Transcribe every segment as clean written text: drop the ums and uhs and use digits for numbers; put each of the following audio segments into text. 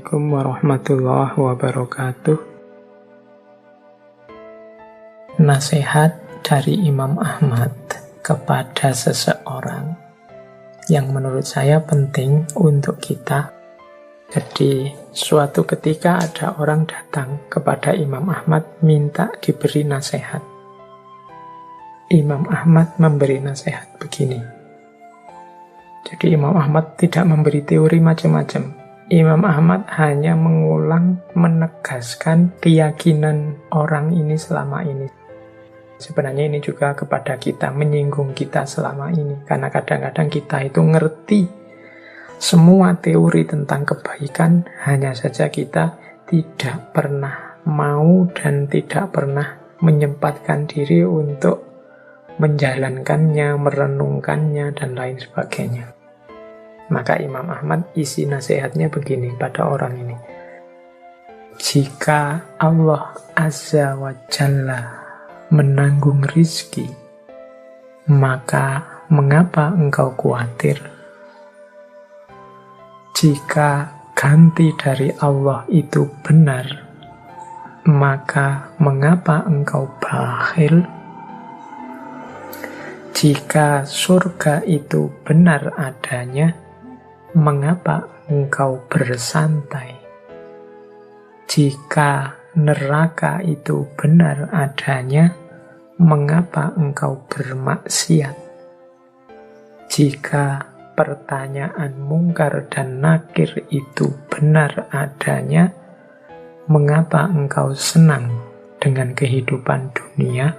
Assalamualaikum warahmatullahi wabarakatuh. Nasihat dari Imam Ahmad kepada seseorang yang menurut saya penting untuk kita. Jadi, suatu ketika ada orang datang kepada Imam Ahmad minta diberi nasihat. Imam Ahmad memberi nasihat begini. Jadi Imam Ahmad tidak memberi teori macam-macam. Imam Ahmad hanya mengulang, menegaskan keyakinan orang ini selama ini. Sebenarnya ini juga kepada kita, menyinggung kita selama ini. Karena kadang-kadang kita itu ngerti semua teori tentang kebaikan, hanya saja kita tidak pernah mau dan tidak pernah menyempatkan diri untuk menjalankannya, merenungkannya, dan lain sebagainya. Maka Imam Ahmad isi nasihatnya begini pada orang ini. Jika Allah Azza wa Jalla menanggung rizki, maka mengapa engkau khawatir? Jika ganti dari Allah itu benar, maka mengapa engkau bakhil? Jika surga itu benar adanya, mengapa engkau bersantai? Jika neraka itu benar adanya, mengapa engkau bermaksiat? Jika pertanyaan mungkar dan nakir itu benar adanya, mengapa engkau senang dengan kehidupan dunia?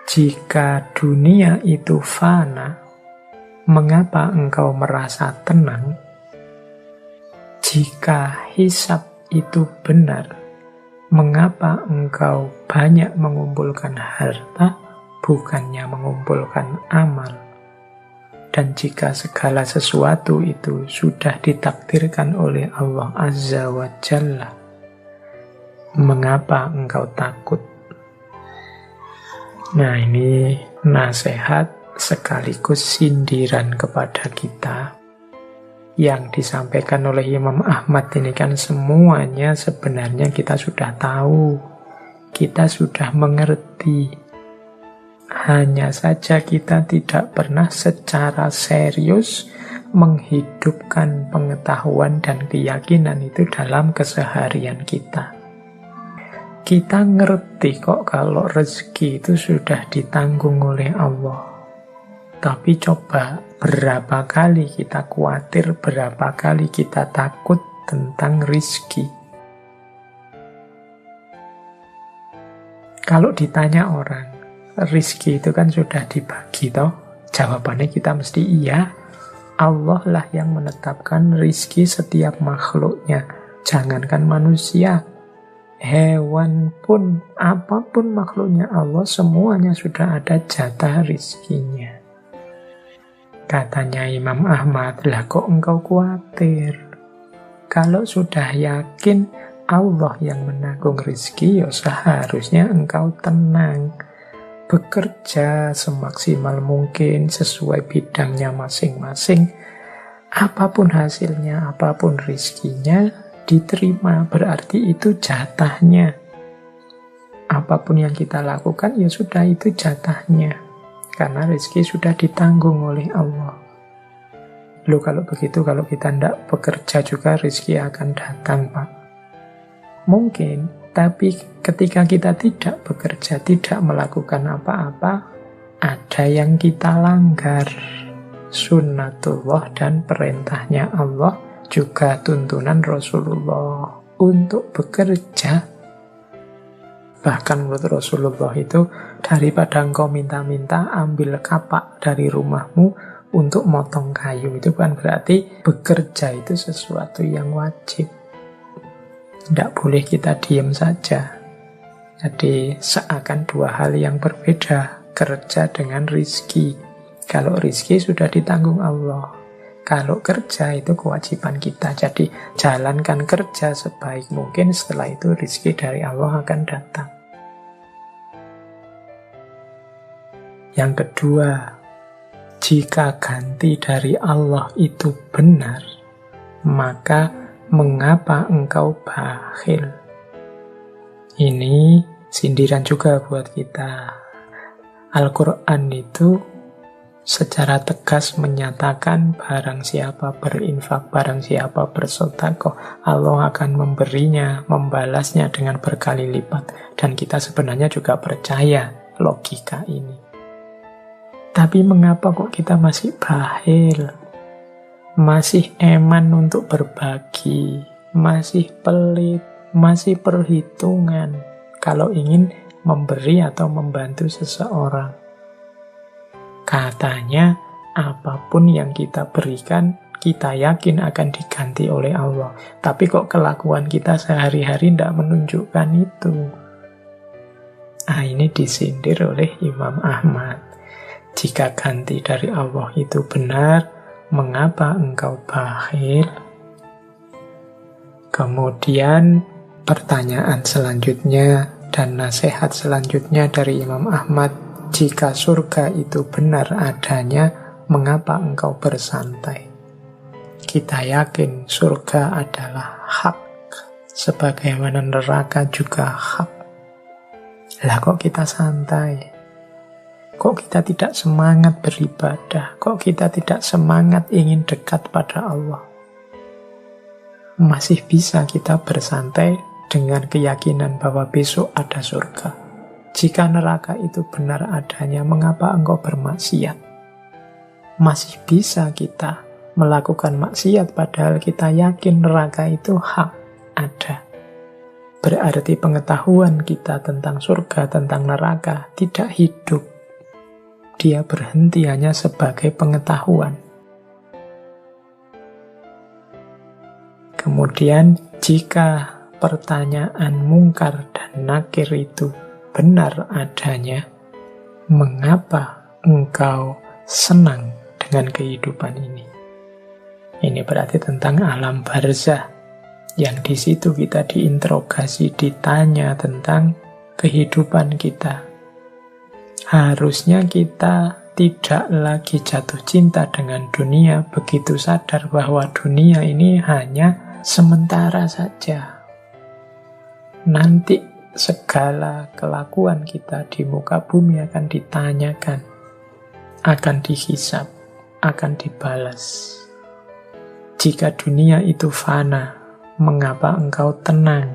Jika dunia itu fana, mengapa engkau merasa tenang? Jika hisab itu benar, mengapa engkau banyak mengumpulkan harta, bukannya mengumpulkan amal? Dan jika segala sesuatu itu sudah ditakdirkan oleh Allah Azza wa Jalla, mengapa engkau takut? Nah, ini nasihat sekaligus sindiran kepada kita yang disampaikan oleh Imam Ahmad ini kan semuanya sebenarnya kita sudah tahu, kita sudah mengerti. Hanya saja kita tidak pernah secara serius menghidupkan pengetahuan dan keyakinan itu dalam keseharian kita. Kita ngerti kok kalau rezeki itu sudah ditanggung oleh Allah. Tapi coba berapa kali kita khawatir, berapa kali kita takut tentang rizki. Kalau ditanya orang, rizki itu kan sudah dibagi toh? Jawabannya kita mesti iya. Allah lah yang menetapkan rizki setiap makhluknya. Jangankan manusia, hewan pun, apapun makhluknya Allah, semuanya sudah ada jatah rizkinya. Katanya Imam Ahmad, lah kok engkau khawatir? Kalau sudah yakin Allah yang menanggung rezeki, ya seharusnya engkau tenang. Bekerja semaksimal mungkin sesuai bidangnya masing-masing. Apapun hasilnya, apapun rezekinya, diterima. Berarti itu jatahnya. Apapun yang kita lakukan, ya sudah itu jatahnya. Karena rezeki sudah ditanggung oleh Allah. Loh kalau begitu, kalau kita tidak bekerja juga rezeki akan datang, Pak. Mungkin, tapi ketika kita tidak bekerja, tidak melakukan apa-apa, ada yang kita langgar. Sunnatullah dan perintahnya Allah, juga tuntunan Rasulullah untuk bekerja. Bahkan menurut Rasulullah itu, daripada engkau minta-minta, ambil kapak dari rumahmu untuk motong kayu. Itu kan berarti bekerja itu sesuatu yang wajib. Tidak boleh kita diam saja. Jadi seakan dua hal yang berbeda, kerja dengan rizki. Kalau rizki sudah ditanggung Allah. Kalau kerja itu kewajiban kita. Jadi jalankan kerja sebaik mungkin, setelah itu rezeki dari Allah akan datang. Yang kedua, jika ganti dari Allah itu benar, maka mengapa engkau bakhil? Ini sindiran juga buat kita. Al-Quran itu secara tegas menyatakan barang siapa berinfak, barang siapa bersedekah, Allah akan memberinya, membalasnya dengan berkali lipat. Dan kita sebenarnya juga percaya logika ini. Tapi mengapa kok kita masih bakhil? Masih eman untuk berbagi, masih pelit, masih perhitungan kalau ingin memberi atau membantu seseorang. Katanya, apapun yang kita berikan, kita yakin akan diganti oleh Allah. Tapi kok kelakuan kita sehari-hari tidak menunjukkan itu. Ini disindir oleh Imam Ahmad. Jika ganti dari Allah itu benar, mengapa engkau bakhil? Kemudian pertanyaan selanjutnya dan nasihat selanjutnya dari Imam Ahmad, jika surga itu benar adanya, mengapa engkau bersantai? Kita yakin surga adalah hak, sebagaimana neraka juga hak. Lah kok kita santai? Kok kita tidak semangat beribadah? Kok kita tidak semangat ingin dekat pada Allah? Masih bisa kita bersantai dengan keyakinan bahwa besok ada surga. Jika neraka itu benar adanya, mengapa engkau bermaksiat? Masih bisa kita melakukan maksiat padahal kita yakin neraka itu hak ada. Berarti pengetahuan kita tentang surga, tentang neraka tidak hidup. Dia berhenti hanya sebagai pengetahuan. Kemudian jika pertanyaan mungkar dan nakir itu benar adanya, mengapa engkau senang dengan kehidupan ini? Ini berarti tentang alam barzah, yang di situ kita diinterogasi, ditanya tentang kehidupan kita. Harusnya kita tidak lagi jatuh cinta dengan dunia, begitu sadar bahwa dunia ini hanya sementara saja. Nanti segala kelakuan kita di muka bumi akan ditanyakan, akan dihisab, akan dibalas. Jika dunia itu fana, mengapa engkau tenang?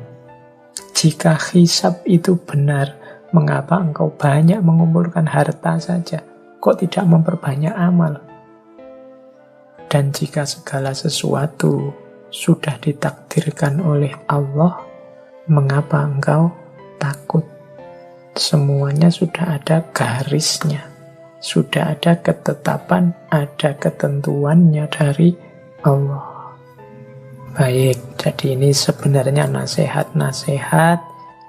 Jika hisab itu benar, mengapa engkau banyak mengumpulkan harta saja? Kok tidak memperbanyak amal? Dan jika segala sesuatu sudah ditakdirkan oleh Allah, mengapa engkau takut? Semuanya sudah ada garisnya, sudah ada ketetapan, ada ketentuannya dari Allah. Baik, jadi ini sebenarnya nasihat-nasihat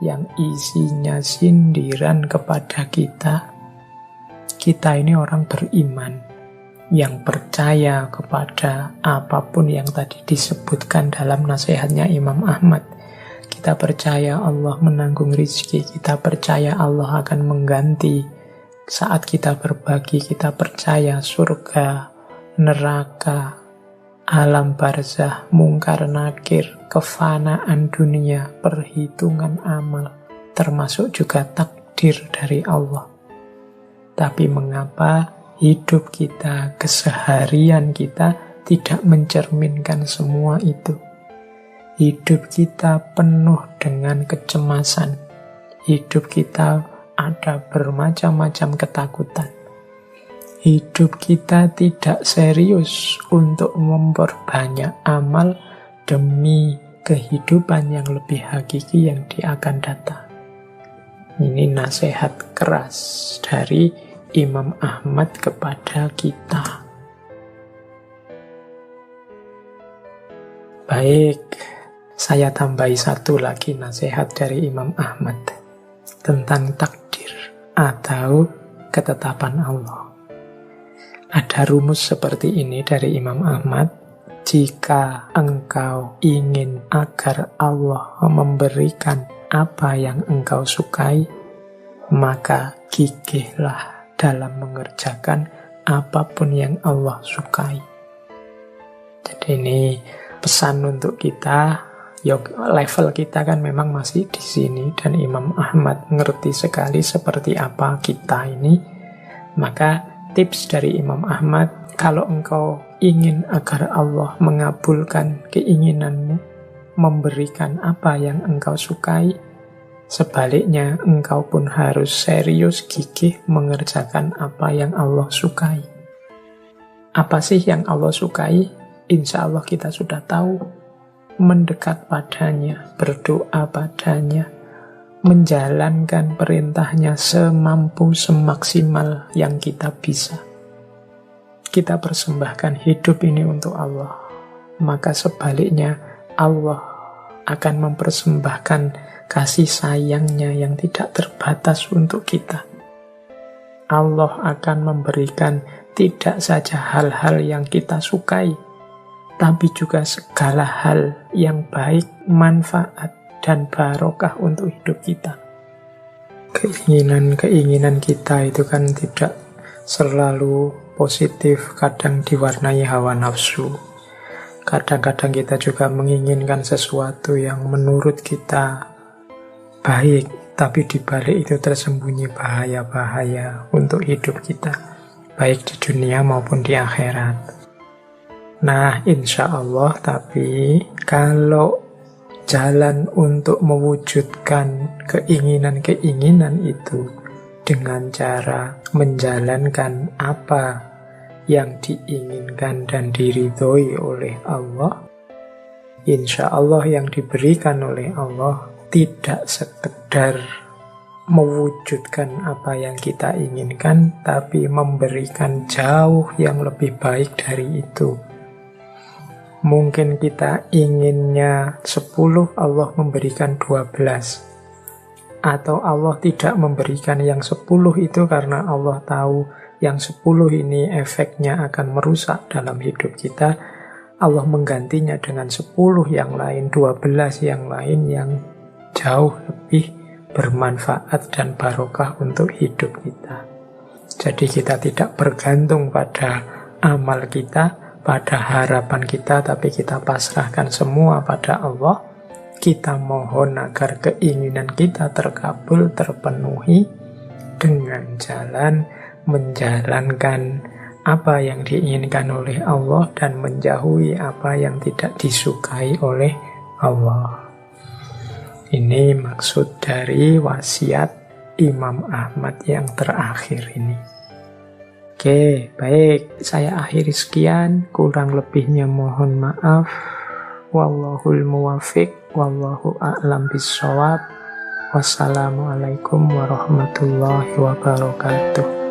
yang isinya sindiran kepada kita. Kita ini orang beriman yang percaya kepada apapun yang tadi disebutkan dalam nasihatnya Imam Ahmad. Kita percaya Allah menanggung rizki, kita percaya Allah akan mengganti saat kita berbagi, kita percaya surga, neraka, alam barzah, mungkar nakir, kefanaan dunia, perhitungan amal, termasuk juga takdir dari Allah. Tapi mengapa hidup kita, keseharian kita tidak mencerminkan semua itu? Hidup kita penuh dengan kecemasan. Hidup kita ada bermacam-macam ketakutan. Hidup kita tidak serius untuk memperbanyak amal demi kehidupan yang lebih hakiki yang akan datang. Ini nasihat keras dari Imam Ahmad kepada kita. Baik, saya tambahi satu lagi nasihat dari Imam Ahmad tentang takdir atau ketetapan Allah. Ada rumus seperti ini dari Imam Ahmad. Jika engkau ingin agar Allah memberikan apa yang engkau sukai, maka gigihlah dalam mengerjakan apapun yang Allah sukai. Jadi ini pesan untuk kita. Level kita kan memang masih di sini, dan Imam Ahmad ngerti sekali seperti apa kita ini. Maka tips dari Imam Ahmad, kalau engkau ingin agar Allah mengabulkan keinginanmu, memberikan apa yang engkau sukai, sebaliknya engkau pun harus serius gigih mengerjakan apa yang Allah sukai. Apa sih yang Allah sukai? Insya Allah kita sudah tahu. Mendekat padanya, berdoa padanya, menjalankan perintahnya semampu, semaksimal yang kita bisa. Kita persembahkan hidup ini untuk Allah. Maka sebaliknya Allah akan mempersembahkan kasih sayangnya yang tidak terbatas untuk kita. Allah akan memberikan tidak saja hal-hal yang kita sukai, tapi juga segala hal yang baik, manfaat, dan barokah untuk hidup kita. Keinginan-keinginan kita itu kan tidak selalu positif, kadang diwarnai hawa nafsu. Kadang-kadang kita juga menginginkan sesuatu yang menurut kita baik, tapi di balik itu tersembunyi bahaya-bahaya untuk hidup kita, baik di dunia maupun di akhirat. Nah, insya Allah, tapi kalau jalan untuk mewujudkan keinginan-keinginan itu dengan cara menjalankan apa yang diinginkan dan diridhoi oleh Allah, insya Allah yang diberikan oleh Allah tidak sekedar mewujudkan apa yang kita inginkan, tapi memberikan jauh yang lebih baik dari itu. Mungkin kita inginnya 10, Allah memberikan 12. Atau Allah tidak memberikan yang 10 itu karena Allah tahu yang 10 ini efeknya akan merusak dalam hidup kita. Allah menggantinya dengan 10 yang lain, 12 yang lain yang jauh lebih bermanfaat dan barokah untuk hidup kita. Jadi kita tidak bergantung pada amal kita, pada harapan kita, tapi kita pasrahkan semua pada Allah. Kita mohon agar keinginan kita terkabul, terpenuhi dengan jalan menjalankan apa yang diinginkan oleh Allah dan menjauhi apa yang tidak disukai oleh Allah. Ini maksud dari wasiat Imam Ahmad yang terakhir ini. Oke, baik. Saya akhiri sekian. Kurang lebihnya mohon maaf. Wallahul muwafiq. Wallahu a'lam bishawab. Wassalamualaikum warahmatullahi wabarakatuh.